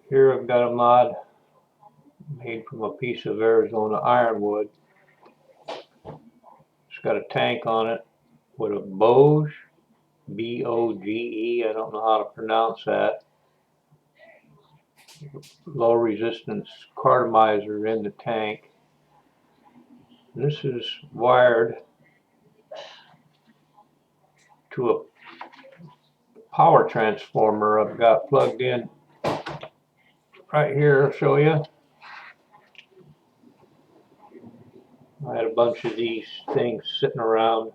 Here I've got a mod made from a piece of Arizona ironwood. It's got a tank on it with a Boge, B-O-G-E, I don't know how to pronounce that, low resistance cartomizer in the tank. This is wired to a power transformer I've got plugged in right here. I'll show you. I had a bunch of these things sitting around.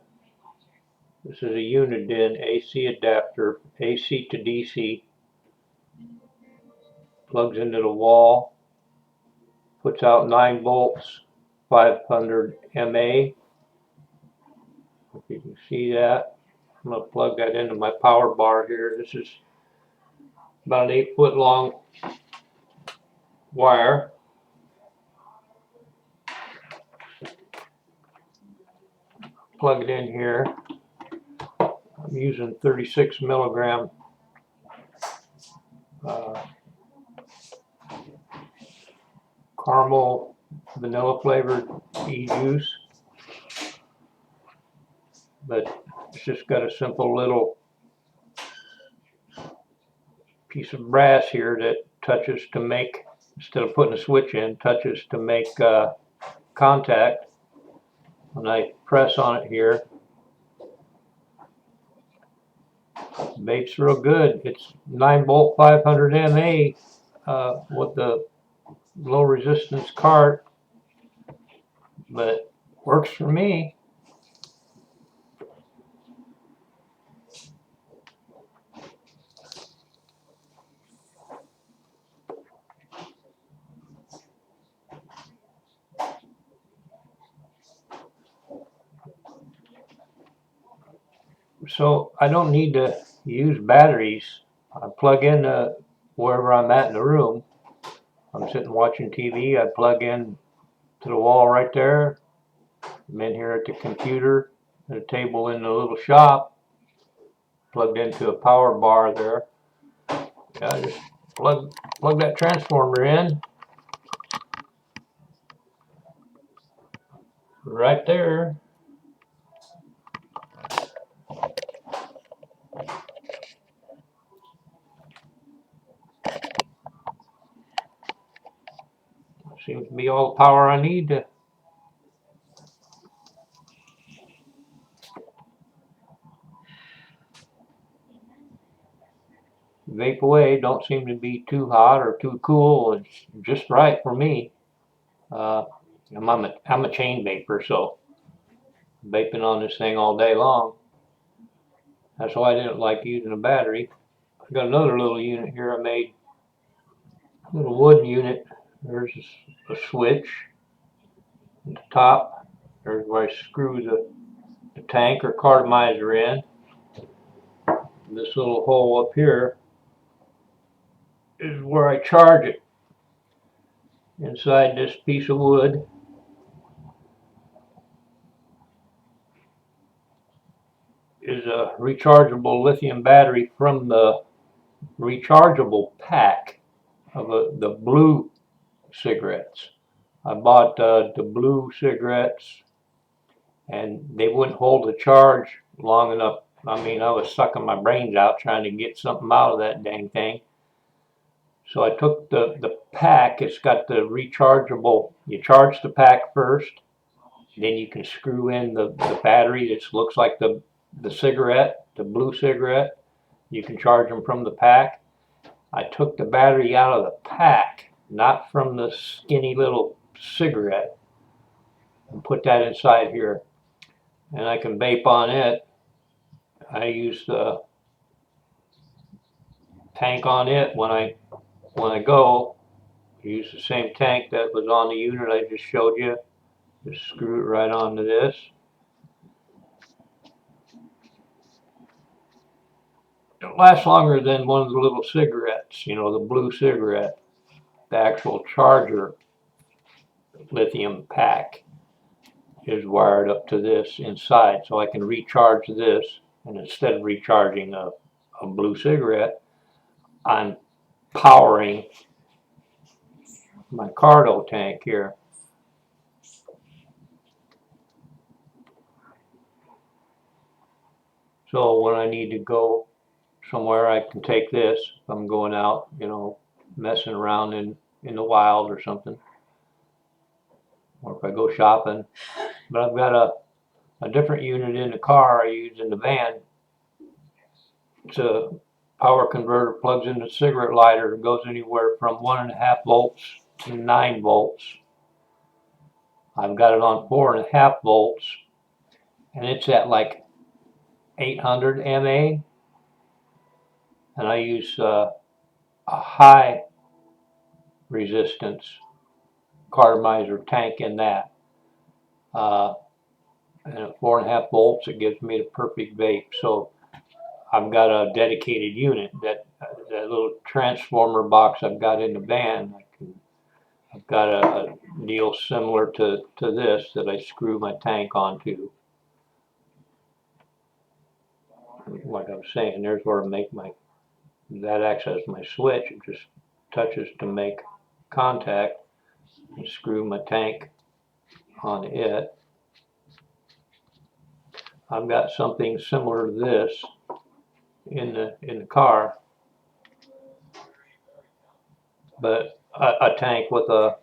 This is a Uniden AC adapter, AC to DC. Plugs into the wall, puts out 9 volts, 500 mA. If you can see that, I'm going to plug that into my power bar here. This is about an 8-foot long wire. Plug it in here. I'm using 36 milligram caramel vanilla flavored e-juice, but it's just got a simple little piece of brass here that touches to make, instead of putting a switch in, touches to make contact. When I press on it here, vapes real good. It's 9 volt 500 mA with the low resistance cart, but works for me. So I don't need to use batteries. I plug in wherever I'm at in the room. I'm sitting watching TV, I plug in to the wall right there. I'm in here at the computer, at a table in the little shop, plugged into a power bar there. I just plug that transformer in right there. Seems to be all the power I need to vape away. Don't seem to be too hot or too cool. It's just right for me. I'm a chain vapor, so vaping on this thing all day long. That's why I didn't like using a battery. I've got another little unit here I made, a little wood unit. There's a switch at the top. There's where I screw the tank or cartomizer in. This little hole up here is where I charge it. Inside this piece of wood is a rechargeable lithium battery from the rechargeable pack of the blue cigarettes. I bought the blue cigarettes and they wouldn't hold the charge long enough. I mean, I was sucking my brains out trying to get something out of that dang thing. So I took the pack. It's got the rechargeable. You charge the pack first, then you can screw in the battery that looks like the cigarette, the blue cigarette. You can charge them from the pack. I took the battery out of the pack, not from the skinny little cigarette, and put that inside here. And I can vape on it. I use the tank on it when I go. Use the same tank that was on the unit I just showed you. Just screw it right onto this. It lasts longer than one of the little cigarettes, you know, the blue cigarette. The actual charger lithium pack is wired up to this inside, so I can recharge this. And instead of recharging a blue cigarette, I'm powering my cardo tank here. So when I need to go somewhere, I can take this if I'm going out, you know, messing around in the wild or something, or if I go shopping. But I've got a different unit in the car I use in the van. It's a power converter, plugs into a cigarette lighter. It goes anywhere from 1.5 volts to 9 volts. I've got it on 4.5 volts, and it's at like 800 mA, and I use a high resistance cartomizer tank in that. And at 4.5 volts, it gives me the perfect vape. So I've got a dedicated unit, that little transformer box I've got in the van. I've got a deal similar to this that I screw my tank onto. Like I was saying, there's where I make that acts as my switch. It just touches to make contact and screw my tank on it. I've got something similar to this in the car, but a tank with a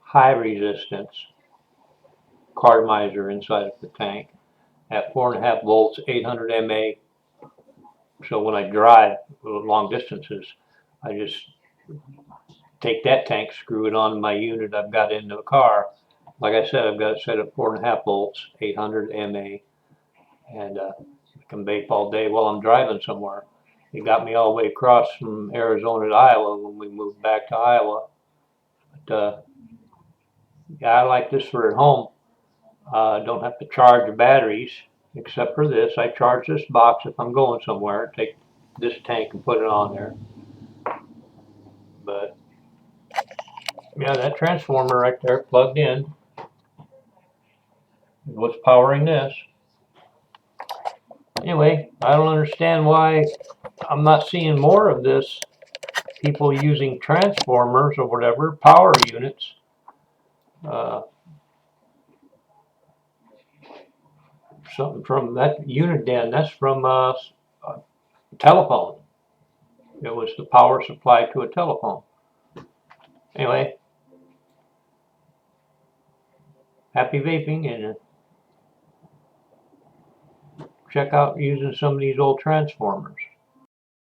high resistance cartomizer inside of the tank at 4.5 volts, 800 mA. So when I drive long distances, I just take that tank, screw it on my unit I've got in the car. Like I said, I've got it set at 4.5 volts, 800 mA, and I can vape all day while I'm driving somewhere. It got me all the way across from Arizona to Iowa when we moved back to Iowa. But yeah, I like this for at home. Don't have to charge the batteries, except for this. I charge this box if I'm going somewhere. Take this tank and put it on there. But yeah, that transformer right there plugged in is what's powering this. Anyway, I don't understand why I'm not seeing more of this. People using transformers or whatever, power units. Uh, Something from that unit den, that's from a telephone. It was the power supply to a telephone. Anyway, happy vaping, and check out using some of these old transformers.